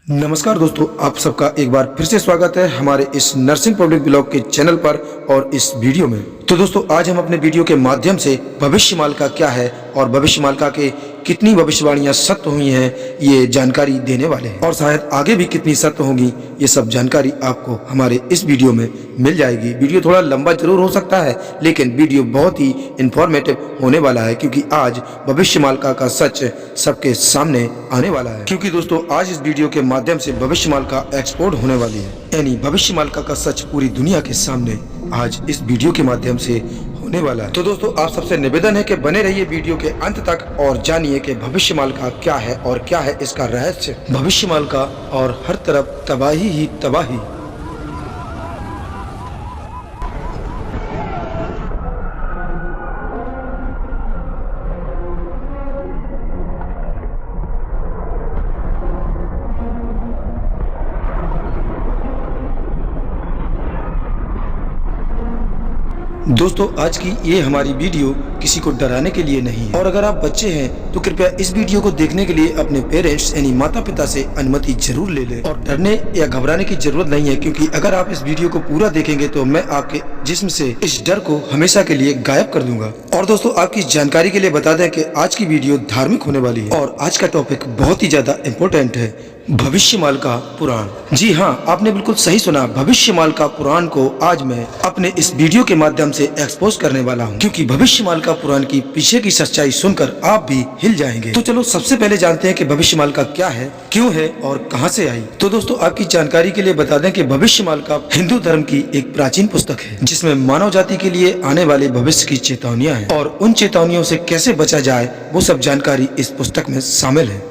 नमस्कार दोस्तों, आप सबका एक बार फिर से स्वागत है हमारे इस नर्सिंग पब्लिक ब्लॉग के चैनल पर और इस वीडियो में। तो दोस्तों, आज हम अपने वीडियो के माध्यम से भविष्यमाल का क्या है और भविष्यमाल का के कितनी भविष्यवाणियां सत्य हुई हैं ये जानकारी देने वाले हैं, और शायद आगे भी कितनी सत्य होंगी ये सब जानकारी आपको हमारे इस वीडियो में मिल जाएगी। वीडियो थोड़ा लंबा जरूर हो सकता है, लेकिन वीडियो बहुत ही इंफॉर्मेटिव होने वाला है, क्योंकि आज भविष्यमाल का सच सबके सामने आने वाला है। क्योंकि दोस्तों, आज इस वीडियो के माध्यम से भविष्यमाल का एक्सपोर्ट होने वाली है, यानी भविष्यमाल का सच पूरी दुनिया के सामने आज इस वीडियो के माध्यम से होने वाला है। तो दोस्तों, आप सबसे निवेदन है कि बने रहिए वीडियो के अंत तक और जानिए कि भविष्यमाल का क्या है और क्या है इसका रहस्य। भविष्यमाल का और हर तरफ तबाही ही तबाही। दोस्तों, आज की ये हमारी वीडियो किसी को डराने के लिए नहीं है, और अगर आप बच्चे हैं तो कृपया इस वीडियो को देखने के लिए अपने पेरेंट्स यानी माता पिता से अनुमति जरूर ले लें। और डरने या घबराने की जरूरत नहीं है, क्योंकि अगर आप इस वीडियो को पूरा देखेंगे तो मैं आपके जिस्म से इस डर को हमेशा के लिए गायब कर दूंगा। और दोस्तों, आपकी जानकारी के लिए बता दें कि आज की वीडियो धार्मिक होने वाली है, और आज का टॉपिक बहुत ही ज्यादा इम्पोर्टेंट है, भविष्यमाल का पुराण। जी हाँ, आपने बिल्कुल सही सुना, भविष्यमाल का पुराण को आज मैं अपने इस वीडियो के माध्यम से एक्सपोज करने वाला हूँ, क्योंकि भविष्यमाल का पुराण की पीछे की सच्चाई सुनकर आप भी हिल जाएंगे। तो चलो सबसे पहले जानते हैं कि भविष्यमाल का क्या है, क्यों है और कहां से आई। तो दोस्तों, आपकी जानकारी के लिए बता दें कि भविष्यमाल का हिंदू धर्म की एक प्राचीन पुस्तक है, जिसमें मानव जाति के लिए आने वाले भविष्य की चेतावनियां हैं, और उन चेतावनियों से कैसे बचा जाए वो सब जानकारी इस पुस्तक में शामिल है।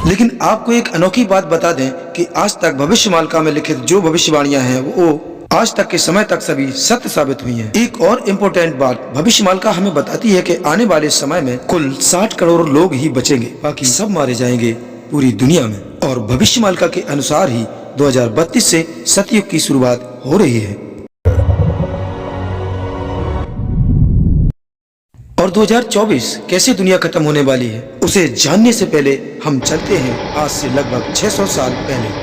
लेकिन आपको एक अनोखी बात बता दें कि आज तक भविष्यमाल में लिखित जो भविष्यवाणियां हैं वो आज तक के समय तक सभी सत्य साबित हुई हैं। एक और इम्पोर्टेंट बात भविष्यमाल हमें बताती है कि आने वाले समय में कुल 60 करोड़ लोग ही बचेंगे, बाकी सब मारे जाएंगे पूरी दुनिया में। और भविष्यमाल के अनुसार ही 2032 से सतयुग की शुरुआत हो रही है, और 2024 कैसे दुनिया खत्म होने वाली है उसे जानने से पहले हम चलते हैं आज से लगभग 600 साल पहले।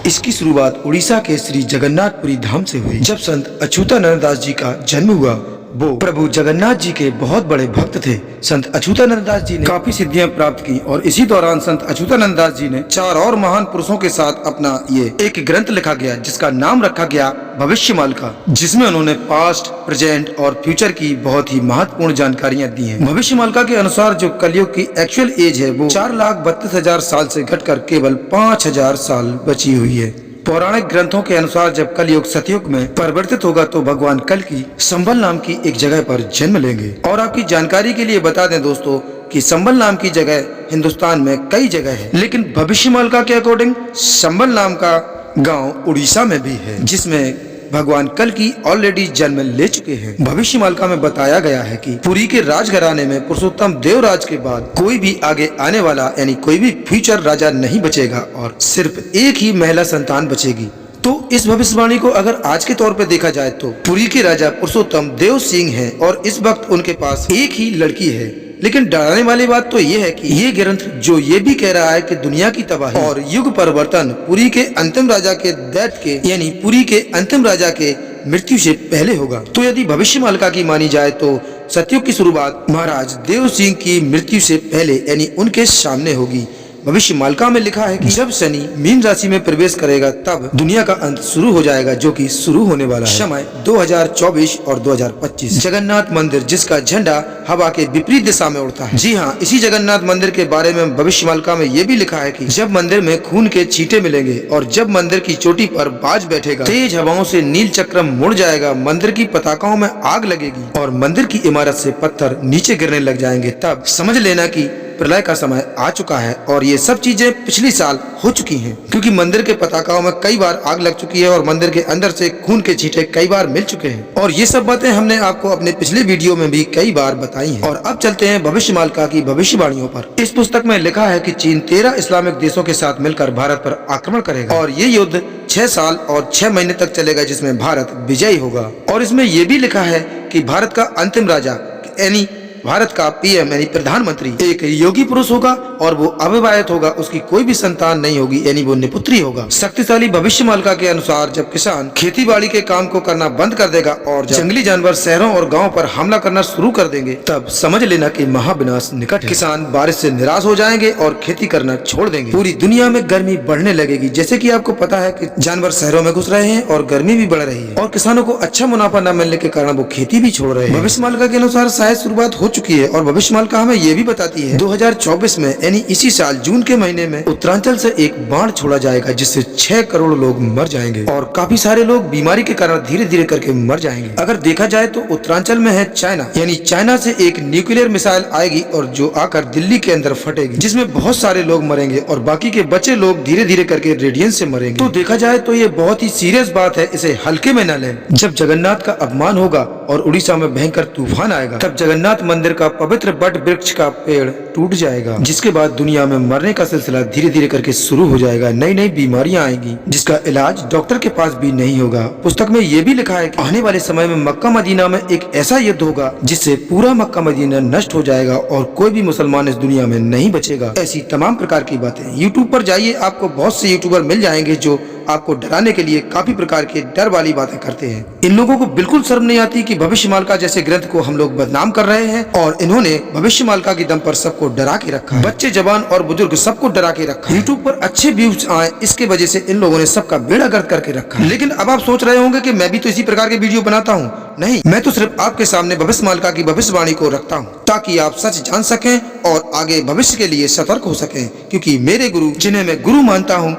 इसकी शुरुआत उड़ीसा के श्री जगन्नाथपुरी धाम से हुई। जब संत अच्युतानंद दास जी का जन्म हुआ, वो प्रभु जगन्नाथ जी के बहुत बड़े भक्त थे। संत अच्युतानंद दास जी ने काफी सिद्धियां प्राप्त की, और इसी दौरान संत अच्युतानंद दास जी ने 4 और महान पुरुषों के साथ अपना ये एक ग्रंथ लिखा गया, जिसका नाम रखा गया भविष्यमाल का, जिसमें उन्होंने पास्ट, प्रेजेंट और फ्यूचर की बहुत ही महत्वपूर्ण जानकारियां दी हैं। भविष्यमाल के अनुसार जो कलयुग की एक्चुअल एज है वो 4,32,000 साल से घटकर केवल 5,000 साल बची हुई है। पौराणिक ग्रंथों के अनुसार जब कलयुग सतयुग में परिवर्तित होगा तो भगवान कल की संबल नाम की एक जगह पर जन्म लेंगे। और आपकी जानकारी के लिए बता दें दोस्तों कि संबल नाम की जगह हिंदुस्तान में कई जगह है, लेकिन भविष्यमाल के अकॉर्डिंग संबल नाम का गांव उड़ीसा में भी है, जिसमें भगवान कल की ऑलरेडी जन्म ले चुके हैं। भविष्यमाल में बताया गया है कि पुरी के राजघराने में पुरुषोत्तम देवराज के बाद कोई भी आगे आने वाला यानी कोई भी फ्यूचर राजा नहीं बचेगा, और सिर्फ एक ही महिला संतान बचेगी। तो इस भविष्यवाणी को अगर आज के तौर पे देखा जाए तो पुरी के राजा पुरुषोत्तम देव सिंह हैं, और इस वक्त उनके पास एक ही लड़की है। लेकिन डराने वाली बात तो ये है कि ये ग्रंथ जो ये भी कह रहा है कि दुनिया की तबाही और युग परिवर्तन पुरी के अंतिम राजा के डेथ के यानी पुरी के अंतिम राजा के मृत्यु से पहले होगा। तो यदि भविष्यमाल की मानी जाए तो सतयुग की शुरुआत महाराज देव सिंह की मृत्यु से पहले यानी उनके सामने होगी। भविष्यमाल में लिखा है कि जब शनि मीन राशि में प्रवेश करेगा तब दुनिया का अंत शुरू हो जाएगा, जो कि शुरू होने वाला है। समय 2024 और 2025। जगन्नाथ मंदिर जिसका झंडा हवा के विपरीत दिशा में उड़ता है। जी हाँ, इसी जगन्नाथ मंदिर के बारे में भविष्यमाल में ये भी लिखा है कि जब मंदिर में खून के छींटे मिलेंगे और जब मंदिर की चोटी पर बाज बैठेगा, तेज हवाओं से नील चक्रम मुड़ जाएगा, मंदिर की पताकाओं में आग लगेगी और मंदिर की इमारत से पत्थर नीचे गिरने लग जाएंगे, तब समझ लेना कि प्रलय का समय आ चुका है और ये सब चीजें पिछले साल हो चुकी हैं, क्योंकि मंदिर के पताकाओं में कई बार आग लग चुकी है और मंदिर के अंदर से खून के छींटे कई बार मिल चुके हैं। और ये सब बातें हमने आपको अपने पिछले वीडियो में भी कई बार बताई हैं। और अब चलते हैं भविष्यमालिका की भविष्यवाणियों पर। इस पुस्तक में लिखा है कि चीन 13 इस्लामिक देशों के साथ मिलकर भारत पर आक्रमण करेगा और ये युद्ध 6 साल और 6 महीने तक चलेगा, जिसमें भारत विजयी होगा। और इसमें ये भी लिखा है कि भारत का अंतिम राजा यानी भारत का पीएम यानी प्रधानमंत्री एक योगी पुरुष होगा और वो अविवाहित होगा, उसकी कोई भी संतान नहीं होगी, यानी वो निपुत्री होगा। शक्तिशाली भविष्यमालिका के अनुसार जब किसान खेती बाड़ी के काम को करना बंद कर देगा और जंगली जानवर शहरों और गाँव पर हमला करना शुरू कर देंगे, तब समझ लेना कि महाविनाश निकट है। किसान बारिश से निराश हो जाएंगे और खेती करना छोड़ देंगे। पूरी दुनिया में गर्मी बढ़ने लगेगी, जैसे कि आपको पता है कि जानवर शहरों में घुस रहे हैं और गर्मी भी बढ़ रही है और किसानों को अच्छा मुनाफा न मिलने के कारण वो खेती भी छोड़ रहे हैं। भविष्यमालिका के अनुसार शायद शुरुआत हो चुकी है और भविष्यमालिका हमें ये भी बताती है 2024 में यानी इसी साल जून के महीने में उत्तरांचल से एक बाढ़ छोड़ा जाएगा, जिससे 6 करोड़ लोग मर जाएंगे और काफी सारे लोग बीमारी के कारण धीरे धीरे करके मर जाएंगे। अगर देखा जाए तो उत्तरांचल में है चाइना, यानी चाइना से एक न्यूक्लियर मिसाइल आएगी और जो आकर दिल्ली के अंदर फटेगी, जिसमें बहुत सारे लोग मरेंगे और बाकी के बचे लोग धीरे धीरे करके रेडियंस से मरेंगे। तो देखा जाए तो ये बहुत ही सीरियस बात है, इसे हल्के में न लें। जब जगन्नाथ का अपमान होगा और उड़ीसा में भयंकर तूफान आएगा, तब जगन्नाथ मंदिर का पवित्र बट वृक्ष का पेड़ टूट जाएगा, जिसके बाद दुनिया में मरने का सिलसिला धीरे धीरे करके शुरू हो जाएगा। नई नई बीमारियां आएंगी जिसका इलाज डॉक्टर के पास भी नहीं होगा। पुस्तक में ये भी लिखा है कि आने वाले समय में मक्का मदीना में एक ऐसा युद्ध होगा जिससे पूरा मक्का मदीना नष्ट हो जाएगा और कोई भी मुसलमान इस दुनिया में नहीं बचेगा। ऐसी तमाम प्रकार की बातें यूट्यूब पर जाइए, आपको बहुत से यूट्यूबर मिल जाएंगे जो आपको डराने के लिए काफी प्रकार के डर वाली बातें करते हैं। इन लोगों को बिल्कुल शर्म नहीं आती कि भविष्यमालिका जैसे ग्रंथ को हम लोग बदनाम कर रहे हैं और इन्होंने भविष्यमालिका के दम पर सबको डरा के रखा है। बच्चे, जवान और बुजुर्ग सबको डरा के रखा है। यूट्यूब पर अच्छे व्यूज आए, इसके वजह से इन लोगों ने सबका बेड़ा गर्क करके रखा है। लेकिन अब आप सोच रहे होंगे कि मैं भी तो इसी प्रकार के वीडियो बनाता हूँ। नहीं, मैं तो सिर्फ आपके सामने भविष्यमालिका की भविष्यवाणी को रखता हूँ ताकि आप सच जान सकें और आगे भविष्य के लिए सतर्क हो सकें, क्योंकि मेरे गुरु, जिन्हें मैं गुरु मानता हूँ,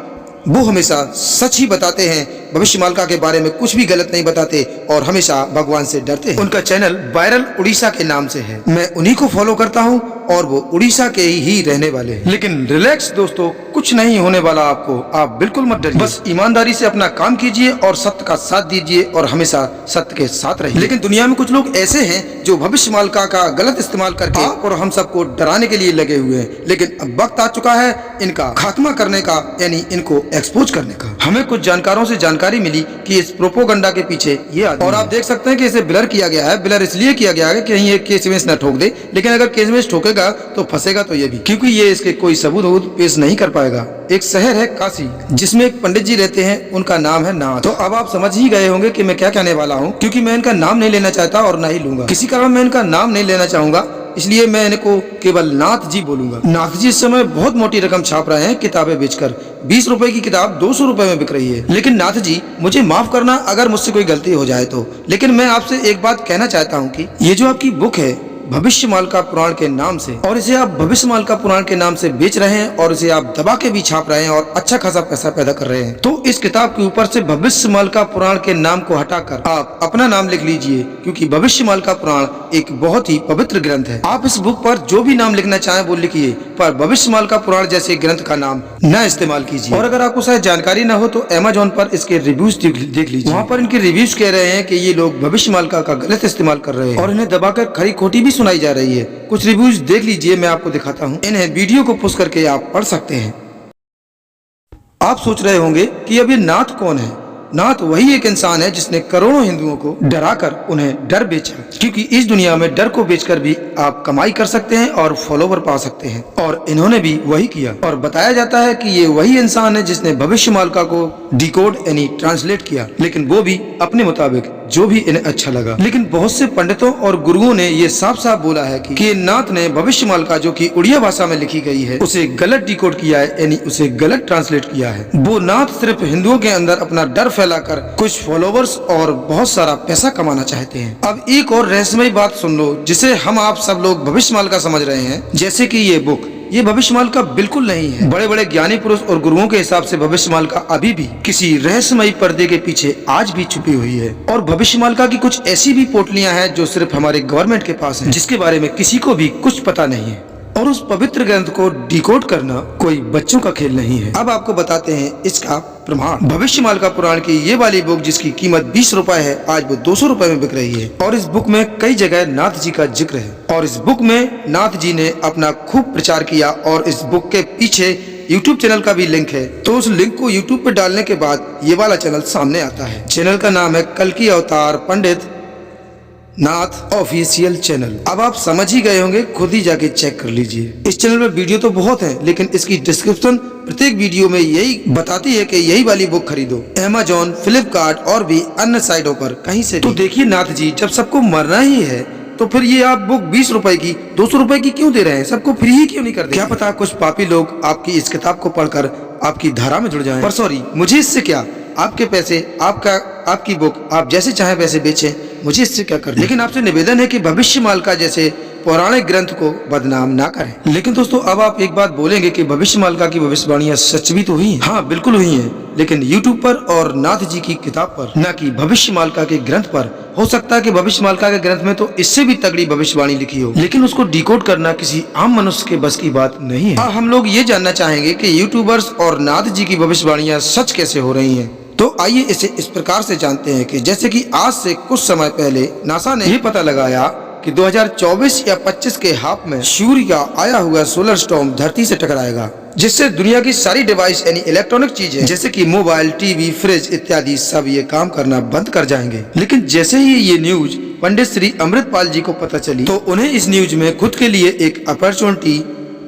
वो हमेशा सच ही बताते हैं, भविष्यमालिका के बारे में कुछ भी गलत नहीं बताते और हमेशा भगवान से डरते हैं। उनका चैनल वायरल उड़ीसा के नाम से है। मैं उन्हीं को फॉलो करता हूँ और वो उड़ीसा के ही रहने वाले हैं। लेकिन रिलैक्स दोस्तों, कुछ नहीं होने वाला आपको, आप बिल्कुल मत डरिए। बस ईमानदारी से अपना काम कीजिए और सत्य का साथ दीजिए और हमेशा सत्य के साथ रहिए। लेकिन दुनिया में कुछ लोग ऐसे हैं जो भविष्यमालिका का गलत इस्तेमाल करके और हम सबको डराने के लिए लगे हुए हैं। लेकिन अब वक्त आ चुका है इनका खात्मा करने का, यानी इनको एक्सपोज करने का। हमें कुछ जानकारों से जानकारी मिली कि इस प्रोपोगंडा के पीछे ये आदमी, और आप देख सकते हैं कि इसे ब्लर किया गया है। ब्लर इसलिए किया गया है कि कहीं ये केस इमेज न ठोक दे, लेकिन अगर केस इमेज ठोकेगा तो फंसेगा तो ये भी, क्योंकि ये इसके कोई सबूत पेश नहीं कर पाएगा। एक शहर है काशी, जिसमें एक पंडित जी रहते हैं, उनका नाम है नाथ। तो अब आप समझ ही गए होंगे कि मैं क्या कहने वाला हूँ, क्योंकि मैं इनका नाम नहीं लेना चाहता और ना ही लूंगा। किसी कारण मैं इनका नाम नहीं लेना चाहूंगा, इसलिए मैं इनको केवल नाथ जी बोलूंगा। नाथ जी इस समय बहुत मोटी रकम छाप रहे हैं किताबें बेचकर। 20 रुपए की किताब 200 रुपए में बिक रही है। लेकिन नाथ जी, मुझे माफ करना अगर मुझसे कोई गलती हो जाए तो, लेकिन मैं आपसे एक बात कहना चाहता हूँ कि ये जो आपकी बुक है भविष्यमालिका पुराण के नाम से, और इसे आप भविष्यमालिका पुराण के नाम से बेच रहे हैं और इसे आप दबा के भी छाप रहे हैं और अच्छा खासा पैसा पैदा कर रहे हैं, तो इस किताब के ऊपर से भविष्यमालिका पुराण के नाम को हटाकर आप अपना नाम लिख लीजिए, क्योंकि भविष्यमालिका पुराण एक बहुत ही पवित्र ग्रंथ है। आप इस बुक पर जो भी नाम लिखना चाहें वो लिखिए, पर भविष्यमालिका पुराण जैसे ग्रंथ का नाम न इस्तेमाल कीजिए। और अगर आपको शायद जानकारी न हो तो अमेज़न पर इसके रिव्यूज देख लीजिए। वहाँ पर इनके रिव्यूज कह रहे हैं कि ये लोग भविष्यमालिका का गलत इस्तेमाल कर रहे हैं और इन्हें दबाकर खरी खोटी भी सुनाई जा रही है। कुछ रिव्यूज देख लीजिए, मैं आपको दिखाता हूँ। इन्हें वीडियो को पुश करके आप पढ़ सकते हैं। आप सोच रहे होंगे कि अब ये नाथ कौन है। नाथ वही एक इंसान है जिसने करोड़ों हिंदुओं को डराकर उन्हें डर बेचा, क्योंकि इस दुनिया में डर को बेचकर भी आप कमाई कर सकते हैं और फॉलोवर पा सकते हैं, और इन्होंने भी वही किया। और बताया जाता है कि ये वही इंसान है जिसने भविष्यमालिका को डिकोड यानी ट्रांसलेट किया, लेकिन वो भी अपने मुताबिक जो भी इन्हें अच्छा लगा। लेकिन बहुत से पंडितों और गुरुओं ने ये साफ साफ बोला है कि नाथ ने भविष्यमालिका जो कि उड़िया भाषा में लिखी गई है उसे गलत डिकोड किया है, यानी उसे गलत ट्रांसलेट किया है। वो नाथ सिर्फ हिंदुओं के अंदर अपना डर फैलाकर कुछ फॉलोवर्स और बहुत सारा पैसा कमाना चाहते हैं। अब एक और रहस्यमयी बात सुन लो, जिसे हम आप सब लोग भविष्यमालिका समझ रहे हैं, जैसे कि ये बुक, ये भविष्यमालिका बिल्कुल नहीं है। बड़े बड़े ज्ञानी पुरुष और गुरुओं के हिसाब से भविष्यमालिका अभी भी किसी रहस्यमयी पर्दे के पीछे आज भी छुपी हुई है। और भविष्यमालिका की कुछ ऐसी भी पोटलियां हैं जो सिर्फ हमारे गवर्नमेंट के पास हैं, जिसके बारे में किसी को भी कुछ पता नहीं है। और उस पवित्र ग्रंथ को डिकोड करना कोई बच्चों का खेल नहीं है। अब आपको बताते हैं इसका प्रमाण। भविष्यमाल का पुराण की ये वाली बुक जिसकी कीमत 20 रुपए है, आज वो 200 रुपए में बिक रही है। और इस बुक में कई जगह नाथ जी का जिक्र है और इस बुक में नाथ जी ने अपना खूब प्रचार किया। और इस बुक के पीछे YouTube चैनल का भी लिंक है, तो उस लिंक को YouTube पे डालने के बाद ये वाला चैनल सामने आता है। चैनल का नाम है कल्कि अवतार पंडित नाथ ऑफिशियल चैनल। अब आप समझ ही गए होंगे, खुद ही जाके चेक कर लीजिए। इस चैनल में वीडियो तो बहुत है, लेकिन इसकी डिस्क्रिप्शन प्रत्येक वीडियो में यही बताती है कि यही वाली बुक खरीदो। Amazon, फ्लिपकार्ट और भी अन्य साइटों पर कहीं से। तो देखिए नाथ जी, जब सबको मरना ही है तो फिर ये आप बुक 20 रुपए की 200 रुपए की क्यों दे रहे हैं? सबको फ्री ही क्यों नहीं कर दे? क्या पता कुछ पापी लोग आपकी इस किताब को पढ़कर आपकी धारा में जुड़ जाएं। पर सॉरी, मुझे इससे क्या, आपके पैसे, आपकी बुक आप जैसे चाहे वैसे बेचें, मुझे इससे क्या करना। लेकिन आपसे निवेदन है कि भविष्यमाल का जैसे पौराणिक ग्रंथ को बदनाम ना करें। लेकिन दोस्तों, अब आप एक बात बोलेंगे कि भविष्यमाल की भविष्यवाणियां सच भी तो हुई हैं। हाँ, बिल्कुल हुई हैं, लेकिन YouTube पर और नाथ जी की किताब पर, न कि भविष्यमाल के ग्रंथ पर। हो सकता है कि भविष्यमाल के ग्रंथ में तो इससे भी तगड़ी भविष्यवाणी लिखी हो, लेकिन उसको डिकोड करना किसी आम मनुष्य के बस की बात नहीं है। हम लोग ये जानना चाहेंगे कि यूट्यूबर्स और नाथ जी की भविष्यवाणियां सच कैसे हो रही हैं। तो आइए इसे इस प्रकार से जानते हैं कि जैसे कि आज से कुछ समय पहले नासा ने ये पता लगाया कि 2024 या 25 के हाफ में सूर्य का आया हुआ सोलर स्टॉर्म धरती से टकराएगा, जिससे दुनिया की सारी डिवाइस यानी इलेक्ट्रॉनिक चीजें जैसे कि मोबाइल, टीवी, फ्रिज इत्यादि सब ये काम करना बंद कर जाएंगे। लेकिन जैसे ही ये न्यूज पंडित श्री अमृतपाल जी को पता चली, तो उन्हें इस न्यूज में खुद के लिए एक अपॉर्चुनिटी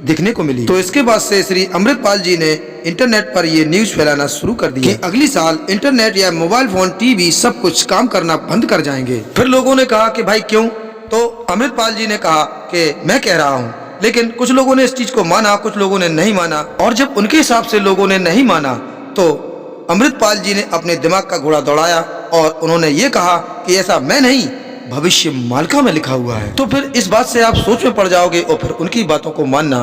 दिखने को मिली। तो इसके बाद से श्री अमृतपाल जी ने इंटरनेट पर ये न्यूज फैलाना शुरू कर दिया कि अगली साल इंटरनेट या मोबाइल फोन, टीवी सब कुछ काम करना बंद कर जाएंगे। फिर लोगों ने कहा कि भाई क्यों? तो अमृतपाल जी ने कहा कि मैं कह रहा हूँ। लेकिन कुछ लोगों ने इस चीज को माना, कुछ लोगों ने नहीं माना। और जब उनके हिसाब से लोगों ने नहीं माना, तो अमृतपाल जी ने अपने दिमाग का घोड़ा दौड़ाया और उन्होंने ये कहा कि ऐसा मैं नहीं, भविष्य मालिका में लिखा हुआ है। तो फिर इस बात से आप सोच में पड़ जाओगे और फिर उनकी बातों को मानना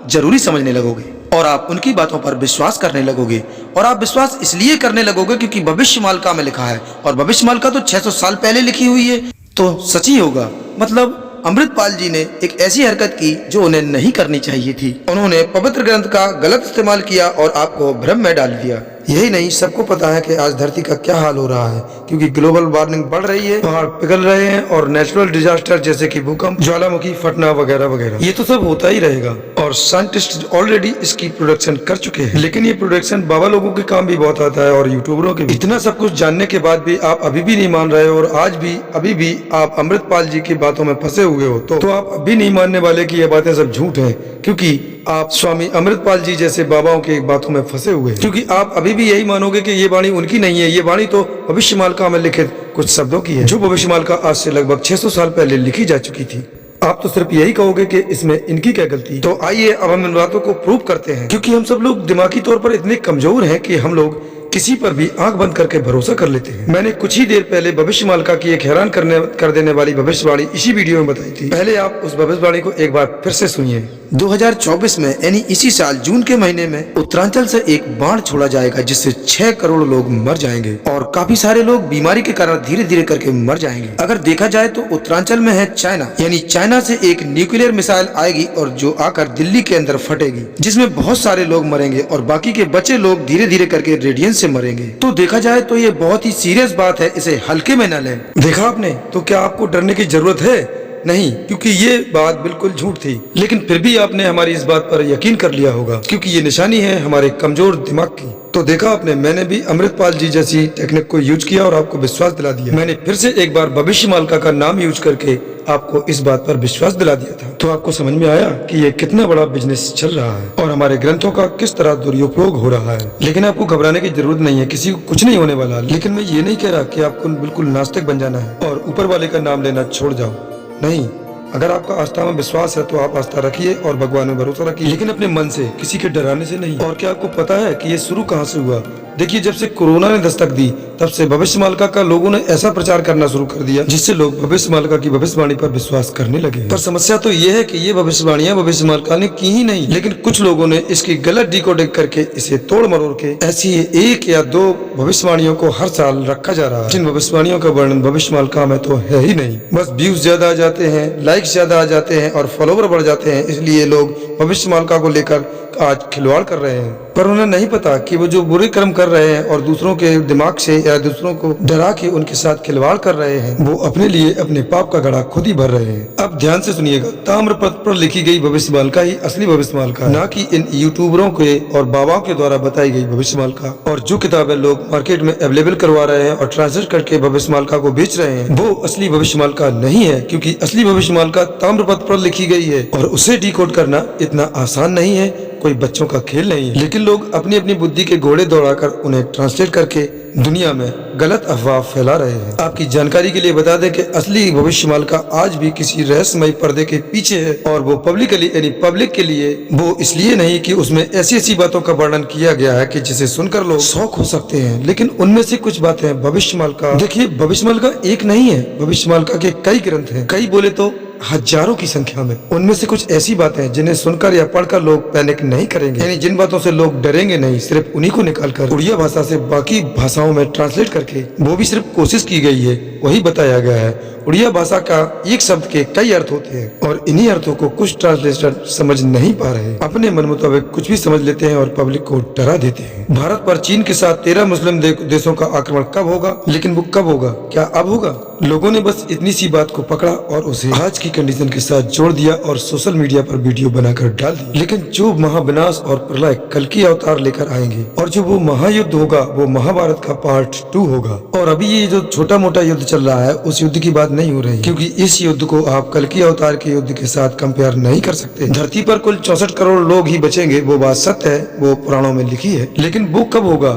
जरूरी समझने लगोगे और आप उनकी बातों पर विश्वास करने लगोगे। और आप विश्वास इसलिए करने लगोगे क्योंकि भविष्य मालिका में लिखा है, और भविष्य मालिका तो 600 साल पहले लिखी हुई है, तो सच ही होगा। मतलब अमृतपाल जी ने एक ऐसी हरकत की जो उन्हें नहीं करनी चाहिए थी। उन्होंने पवित्र ग्रंथ का गलत इस्तेमाल किया और आपको भ्रम में डाल दिया। यही नहीं, सबको पता है कि आज धरती का क्या हाल हो रहा है, क्योंकि ग्लोबल वार्मिंग बढ़ रही है, पहाड़ पिघल रहे हैं और नेचुरल डिजास्टर जैसे कि भूकंप, ज्वालामुखी फटना वगैरह वगैरह, ये तो सब होता ही रहेगा। और साइंटिस्ट ऑलरेडी इसकी प्रोडक्शन कर चुके हैं। लेकिन ये प्रोडक्शन बाबा लोगों के काम भी बहुत आता है और यूट्यूबरों के भी। इतना सब कुछ जानने के बाद भी आप अभी भी नहीं मान रहे हो और आज भी अभी भी आप अमृतपाल जी की बातों में फंसे हुए हो, तो आप अभी नहीं मानने वाले कि ये बातें सब झूठ है, क्योंकि आप स्वामी अमृतपाल जी जैसे बाबाओं की बातों में फंसे हुए हैं। क्योंकि आप अभी भी यही मानोगे कि ये वाणी उनकी नहीं है, ये वाणी तो भविष्यमालिका में लिखित कुछ शब्दों की है, जो भविष्यमालिका आज से लगभग 600 साल पहले लिखी जा चुकी थी। आप तो सिर्फ यही कहोगे कि इसमें इनकी क्या गलती। तो आइए अब हम इन बातों को प्रूव करते हैं, क्योंकि हम सब लोग दिमागी तौर पर इतने कमजोर हैं कि हम लोग किसी पर भी आंख बंद करके भरोसा कर लेते हैं। मैंने कुछ ही देर पहले भविष्यमालिका की एक हैरान कर देने वाली भविष्यवाणी इसी वीडियो में बताई थी। पहले आप उस भविष्यवाणी को एक बार फिर से सुनिए। 2024 में यानी इसी साल जून के महीने में उत्तरांचल से एक बाढ़ छोड़ा जाएगा, जिससे 6 करोड़ लोग मर जाएंगे और काफी सारे लोग बीमारी के कारण धीरे धीरे करके मर जाएंगे। अगर देखा जाए तो उत्तरांचल में है चाइना, यानी चाइना से एक न्यूक्लियर मिसाइल आएगी और जो आकर दिल्ली के अंदर फटेगी, जिसमें बहुत सारे लोग मरेंगे और बाकी के बचे लोग धीरे धीरे करके रेडियंस से मरेंगे। तो देखा जाए तो ये बहुत ही सीरियस बात है, इसे हल्के में न लें। देखा आपने? तो क्या आपको डरने की जरूरत है? नहीं, क्योंकि ये बात बिल्कुल झूठ थी। लेकिन फिर भी आपने हमारी इस बात पर यकीन कर लिया होगा, क्योंकि ये निशानी है हमारे कमजोर दिमाग की। तो देखा आपने, मैंने भी अमृतपाल जी जैसी टेक्निक को यूज किया और आपको विश्वास दिला दिया। मैंने फिर से एक बार भविष्यमालिका का नाम यूज करके आपको इस बात पर विश्वास दिला दिया था। तो आपको समझ में आया कि ये कितना बड़ा बिजनेस चल रहा है और हमारे ग्रंथों का किस तरह दुरुपयोग हो रहा है। लेकिन आपको घबराने की जरूरत नहीं है, किसी को कुछ नहीं होने वाला। लेकिन मैं ये नहीं कह रहा कि आपको बिल्कुल नास्तिक बन जाना है और ऊपर वाले का नाम लेना छोड़ जाओ। नहीं, अगर आपका आस्था में विश्वास है तो आप आस्था रखिए और भगवान में भरोसा रखिए, लेकिन अपने मन से, किसी के डराने से नहीं। और क्या आपको पता है कि ये शुरू कहाँ से हुआ? देखिए, जब से कोरोना ने दस्तक दी तब से भविष्यमालिका का लोगों ने ऐसा प्रचार करना शुरू कर दिया जिससे लोग भविष्यमालिका की भविष्यवाणी पर विश्वास करने लगे। पर समस्या तो ये है कि ये भविष्यवाणियां भविष्यमालिका ने की ही नहीं, लेकिन कुछ लोगों ने इसकी गलत डिकोडिंग करके इसे तोड़ मरोड़ के ऐसी एक या दो भविष्यवाणियों को हर साल रखा जा रहा है जिन भविष्यवाणियों का वर्णन भविष्यमालिका में तो है ही नहीं। बस व्यूज ज्यादा आ जाते हैं, लाइक्स ज्यादा आ जाते हैं और फॉलोवर बढ़ जाते हैं, इसलिए लोग भविष्यमालिका को लेकर आज खिलवाड़ कर रहे हैं। पर उन्हें नहीं पता कि वो जो बुरे कर्म कर रहे हैं और दूसरों के दिमाग से या दूसरों को डरा के उनके साथ खिलवाड़ कर रहे हैं, वो अपने लिए अपने पाप का घड़ा खुद ही भर रहे हैं। अब ध्यान से सुनिएगा, ताम्रपत्र पर लिखी गई भविष्यमालिका ही असली भविष्यमालिका है, ना कि इन यूट्यूबरों के और बाबाओं के द्वारा बताई गई भविष्यमालिका। और जो किताबें लोग मार्केट में अवेलेबल करवा रहे हैं और ट्रांसलेट करके भविष्यमालिका को बेच रहे हैं, वो असली भविष्यमालिका नहीं है, क्योंकि असली भविष्यमालिका ताम्रपत्र पर लिखी गई है और उसे डिकोड करना इतना आसान नहीं है, कोई बच्चों का खेल नहीं है। लेकिन लोग अपनी अपनी बुद्धि के घोड़े दौड़ाकर उन्हें ट्रांसलेट करके दुनिया में गलत अफवाह फैला रहे हैं। आपकी जानकारी के लिए बता दें कि असली भविष्यमालिका आज भी किसी रहस्यमय पर्दे के पीछे है और वो पब्लिकली यानी पब्लिक के लिए वो इसलिए नहीं कि उसमें ऐसी ऐसी बातों का वर्णन किया गया है कि जिसे सुनकर लोग शौक हो सकते हैं, लेकिन उनमें से कुछ बातें भविष्यमालिका, देखिए भविष्यमालिका एक नहीं है, भविष्यमालिका के कई ग्रंथ हैं, कई बोले तो हजारों की संख्या में। उनमें से कुछ ऐसी बातें जिन्हें सुनकर या पढ़कर लोग पैनिक नहीं करेंगे, यानी जिन बातों से लोग डरेंगे नहीं, सिर्फ उन्हीं को निकालकर उड़िया भाषा से बाकी भाषाओं में ट्रांसलेट करके, वो भी सिर्फ कोशिश की गई है, वही बताया गया है। उड़िया भाषा का एक शब्द के कई अर्थ होते हैं और इन्हीं अर्थों को कुछ ट्रांसलेटर समझ नहीं पा रहे, अपने मन मुताबिक कुछ भी समझ लेते हैं और पब्लिक को डरा देते हैं। भारत पर चीन के साथ 13 मुस्लिम देशों का आक्रमण कब होगा, लेकिन वो कब होगा, क्या अब होगा? लोगों ने बस इतनी सी बात को पकड़ा और उसे आज की कंडीशन के साथ जोड़ दिया और सोशल मीडिया पर वीडियो बनाकर डाल दी। लेकिन जो महाविनाश और प्रलय कल की अवतार लेकर आएंगे और जो वो महायुद्ध होगा, वो महाभारत का पार्ट 2 होगा। और अभी ये जो छोटा मोटा युद्ध चल रहा है उस युद्ध की बात नहीं हो रही, क्योंकि इस युद्ध को आप कल की अवतार के युद्ध के साथ कंपेयर नहीं कर सकते। धरती पर कुल 64 करोड़ लोग ही बचेंगे, वो बात सत्य है, वो पुराणों में लिखी है, लेकिन वो कब होगा,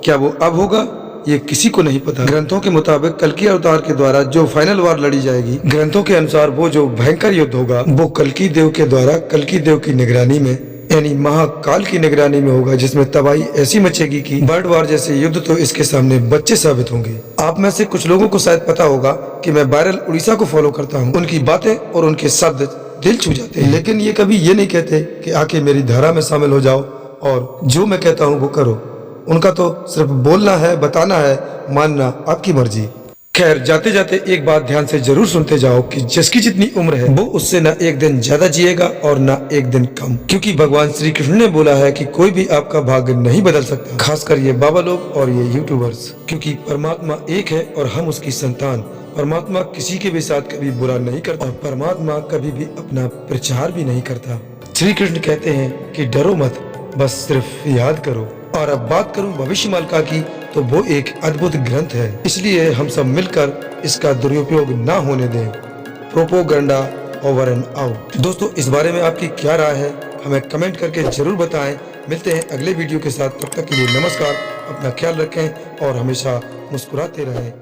क्या वो अब होगा, ये किसी को नहीं पता। ग्रंथों के मुताबिक कल की अवतार के द्वारा जो फाइनल वार लड़ी जाएगी, ग्रंथों के अनुसार वो जो भयंकर युद्ध होगा, वो कल्कि देव के द्वारा कल्कि देव की निगरानी में यानी महाकाल की निगरानी में होगा, जिसमें तबाही ऐसी मचेगी कि वर्ल्ड वार जैसे युद्ध तो इसके सामने बच्चे साबित होंगे। आप में से कुछ लोगों को शायद पता होगा कि मैं वायरल उड़ीसा को फॉलो करता हूँ, उनकी बातें और उनके शब्द दिल छू जाते हैं, लेकिन ये कभी ये नहीं कहते कि आके मेरी धारा में शामिल हो जाओ और जो मैं कहता हूँ वो करो। उनका तो सिर्फ बोलना है, बताना है, मानना आपकी मर्जी। खैर, जाते जाते एक बात ध्यान से जरूर सुनते जाओ कि जिसकी जितनी उम्र है वो उससे ना एक दिन ज्यादा जिएगा और ना एक दिन कम, क्योंकि भगवान श्री कृष्ण ने बोला है कि कोई भी आपका भाग्य नहीं बदल सकता, खासकर ये बाबा लोग और ये यूट्यूबर्स, क्योंकि परमात्मा एक है और हम उसकी संतान। परमात्मा किसी के भी साथ कभी बुरा नहीं करता और परमात्मा कभी भी अपना प्रचार भी नहीं करता। श्री कृष्ण कहते हैं कि डरो मत, बस सिर्फ याद करो। और अब बात करूं भविष्यमालिका की, तो वो एक अद्भुत ग्रंथ है, इसलिए हम सब मिलकर इसका दुरुपयोग ना होने दें। Propaganda over and out. दोस्तों, इस बारे में आपकी क्या राय है, हमें कमेंट करके जरूर बताएं। मिलते हैं अगले वीडियो के साथ, तब तक के लिए नमस्कार, अपना ख्याल रखें और हमेशा मुस्कुराते रहें।